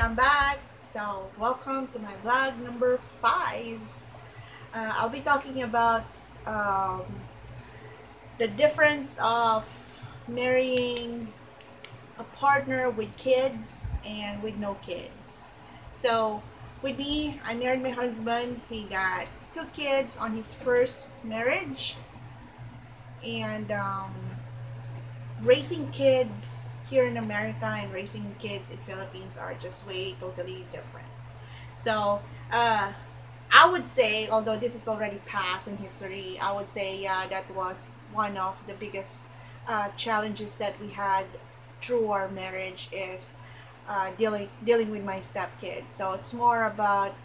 I'm back. So, welcome to my vlog number 5. I'll be talking about um, the difference of marrying a partner with kids and with no kids. So, with me, I married my husband. He got 2 kids on his first marriage. And raising kids here in America and raising kids in Philippines are just way totally different. So, I would say, although this is already past in history, I would say, yeah, that was one of the biggest challenges that we had through our marriage is dealing with my stepkids. So it's more about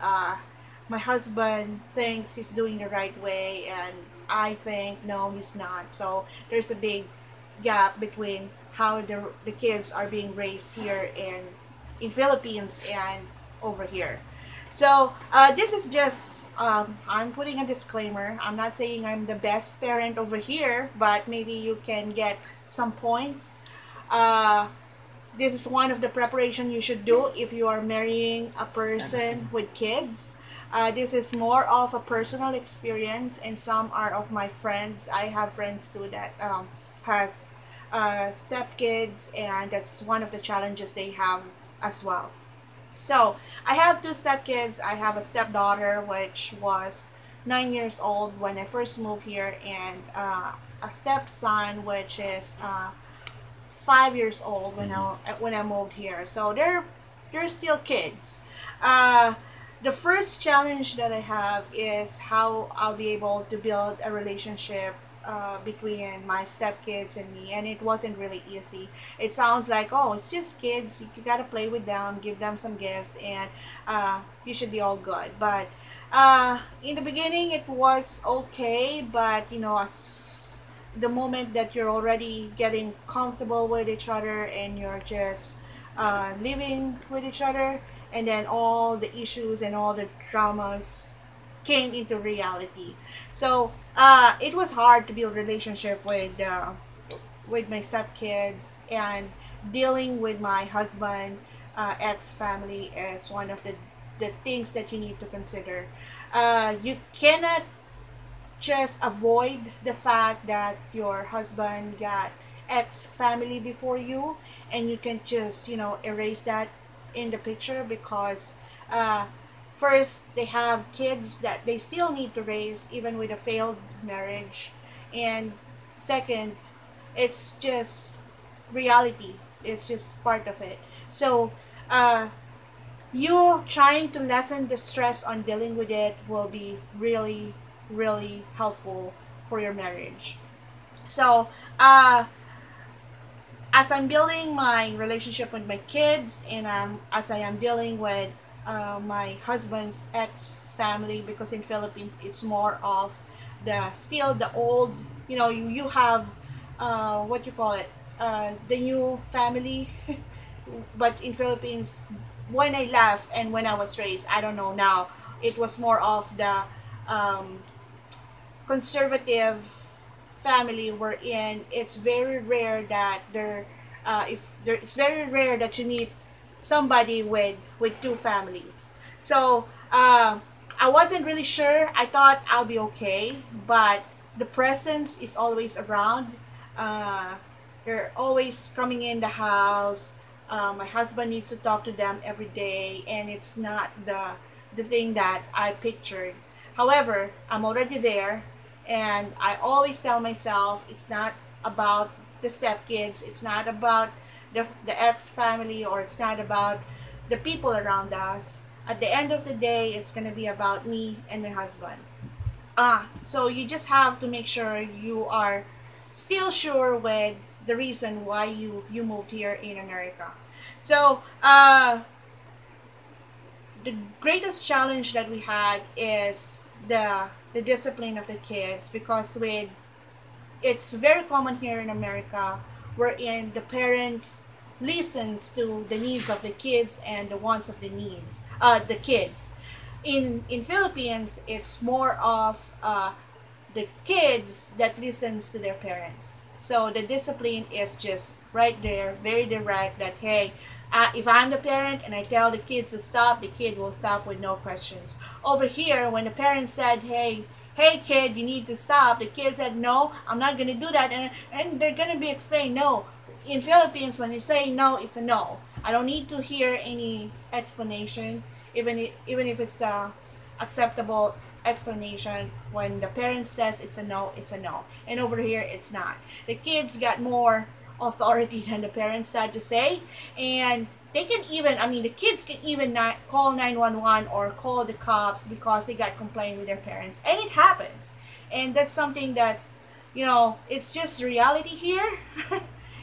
my husband thinks he's doing the right way, and I think no, he's not. So there's a big gap between how the kids are being raised here in Philippines and over here. So this is just I'm putting a disclaimer. I'm not saying I'm the best parent over here, but maybe you can get some points. Uh, this is one of the preparation you should do if you are marrying a person with kids. This is more of a personal experience, and some are of my friends. I have friends too that has stepkids, and that's one of the challenges they have as well. So I have 2 stepkids. I have a stepdaughter, which was 9 years old when I first moved here, and a stepson, which is 5 years old when I moved here. So they're still kids. Uh, the first challenge that I have is how I'll be able to build a relationship between my stepkids and me, and it wasn't really easy. It sounds like, oh, it's just kids, you gotta play with them, give them some gifts, and you should be all good. But in the beginning it was okay, but as the moment that you're already getting comfortable with each other and you're just living with each other, and then all the issues and all the dramas came into reality. So it was hard to build relationship with my stepkids, and dealing with my husband ex family is one of the things that you need to consider. You cannot just avoid the fact that your husband got ex family before you, and you can just erase that in the picture, because first, they have kids that they still need to raise even with a failed marriage, and second, it's just reality. It's just part of it. So you trying to lessen the stress on dealing with it will be really, really helpful for your marriage. So as I'm building my relationship with my kids, and as I am dealing with my husband's ex family, because in Philippines it's more of the old, you have what you call it, the new family. But in Philippines, when I left and when I was raised, I don't know now, it was more of the conservative family we're in. It's very rare that it's very rare that you meet somebody with 2 families. So I wasn't really sure. I thought I'll be okay, but the presence is always around. They're always coming in the house. My husband needs to talk to them every day, and it's not the thing that I pictured. However, I'm already there, and I always tell myself it's not about the stepkids, it's not about the ex family, or it's not about the people around us. At the end of the day, it's gonna be about me and my husband. So you just have to make sure you are still sure with the reason why you moved here in America. So the greatest challenge that we had is the discipline of the kids, because it's very common here in America, wherein the parents listens to the needs of the kids and the wants of the kids. In Philippines, it's more of the kids that listens to their parents. So the discipline is just right there, very direct, that hey, If I'm the parent and I tell the kid to stop, the kid will stop with no questions. Over here, when the parent said, hey kid, you need to stop, the kid said, no, I'm not going to do that. And they're going to be explained, no. In Philippines, when you say no, it's a no. I don't need to hear any explanation, even if it's a acceptable explanation. When the parent says it's a no, it's a no. And over here, it's not. The kids got more authority than the parents, sad to say. And they can even, I mean, the kids can even not call 911 or call the cops because they got complained with their parents. And it happens. And that's something that's, it's just reality here.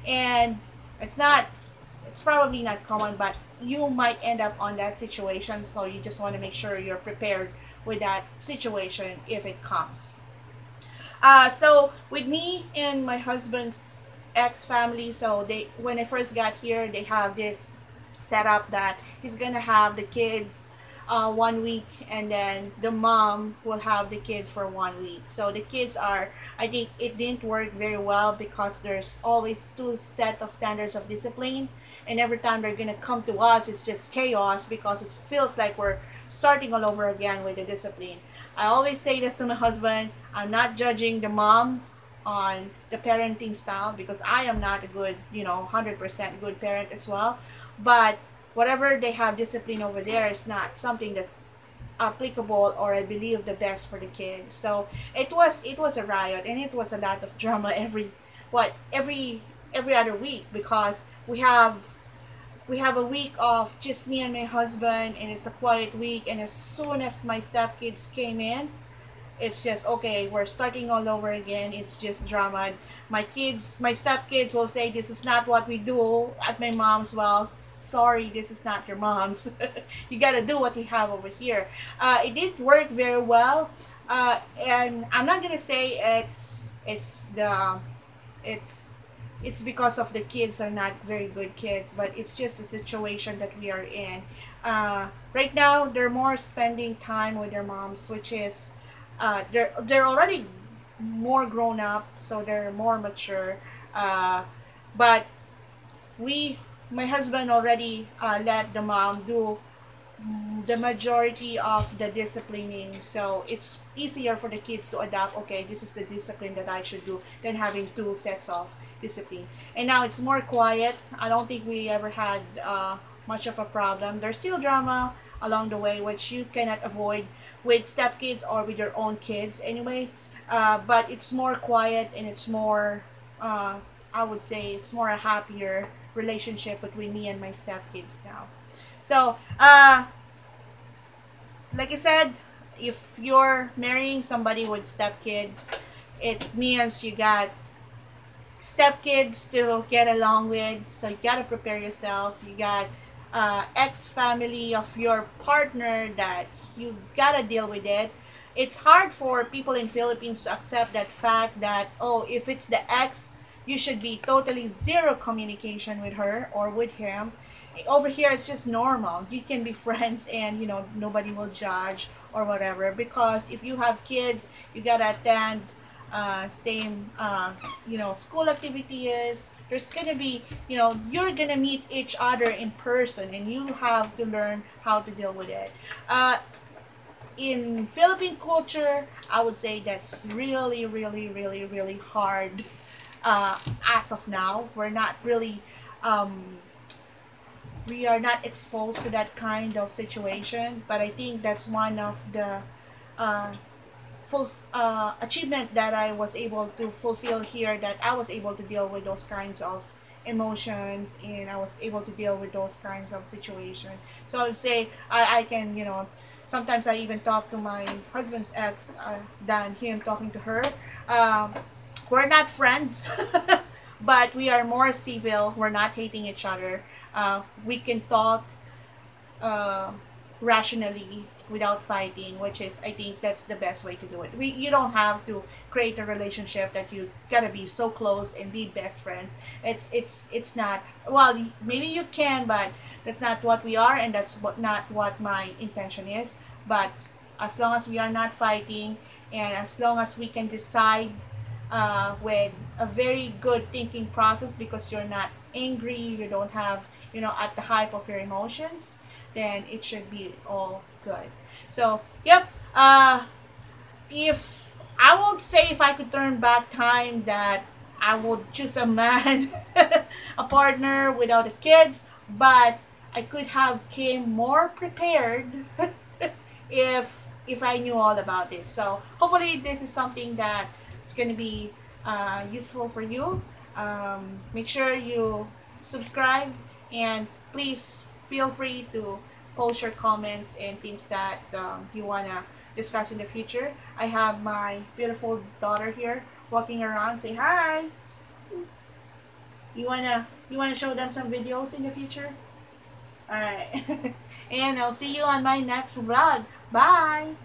And it's probably not common, but you might end up on that situation. So you just want to make sure you're prepared with that situation if it comes. So with me and my husband's ex-family, so when I first got here, they have this setup that he's gonna have the kids 1 week, and then the mom will have the kids for 1 week. So the kids are, I think it didn't work very well because there's always two set of standards of discipline, and every time they're gonna come to us, it's just chaos because it feels like we're starting all over again with the discipline. I always say this to my husband, I'm not judging the mom on the parenting style because I am not a good, 100% good parent as well. But whatever they have discipline over there is not something that's applicable or I believe the best for the kids. So it was a riot, and it was a lot of drama every other week because we have a week of just me and my husband, and it's a quiet week. And as soon as my stepkids came in, it's just, okay, we're starting all over again. It's just drama. My stepkids will say, this is not what we do at my mom's. Well, sorry, this is not your mom's. You gotta do what we have over here. It did work very well. And I'm not gonna say it's because of the kids are not very good kids, but it's just the situation that we are in. Right now, they're more spending time with their moms, which is, they're already more grown up, so they're more mature. But my husband already let the mom do the majority of the disciplining, so it's easier for the kids to adapt. Okay, this is the discipline that I should do, than having two sets of discipline. And now it's more quiet. I don't think we ever had much of a problem. There's still drama along the way, which you cannot avoid with stepkids or with your own kids anyway, but it's more quiet, and it's more, I would say it's more a happier relationship between me and my stepkids now. So like I said, if you're marrying somebody with stepkids, it means you got stepkids to get along with, so you gotta prepare yourself. You got ex-family of your partner that you gotta deal with it. It's hard for people in Philippines to accept that fact that, oh, if it's the ex, you should be totally zero communication with her or with him. Over here, it's just normal. You can be friends, and nobody will judge or whatever, because if you have kids, you gotta attend same school activities. There's gonna be, you're gonna meet each other in person, and you have to learn how to deal with it. In Philippine culture, I would say that's really, really, really, really hard. As of now, we're not really we are not exposed to that kind of situation, but I think that's one of the full achievement that I was able to fulfill here, that I was able to deal with those kinds of emotions, and I was able to deal with those kinds of situations. So I would say I can, sometimes I even talk to my husband's ex than him talking to her. We're not friends, but we are more civil. We're not hating each other. We can talk rationally without fighting, which is, I think that's the best way to do it. You don't have to create a relationship that you gotta be so close and be best friends. It's not, well, maybe you can, but that's not what we are, and that's not what my intention is. But as long as we are not fighting, and as long as we can decide with a very good thinking process, because you're not angry, you don't have, at the hype of your emotions, then it should be all good. So, yep. If I won't say if I could turn back time that I would choose a man, a partner without the kids, but I could have came more prepared if I knew all about this. So hopefully this is something that is gonna be useful for you. Make sure you subscribe, and please feel free to post your comments and things that you wanna discuss in the future. I have my beautiful daughter here walking around. Say hi. You wanna show them some videos in the future? All right. And I'll see you on my next vlog. Bye.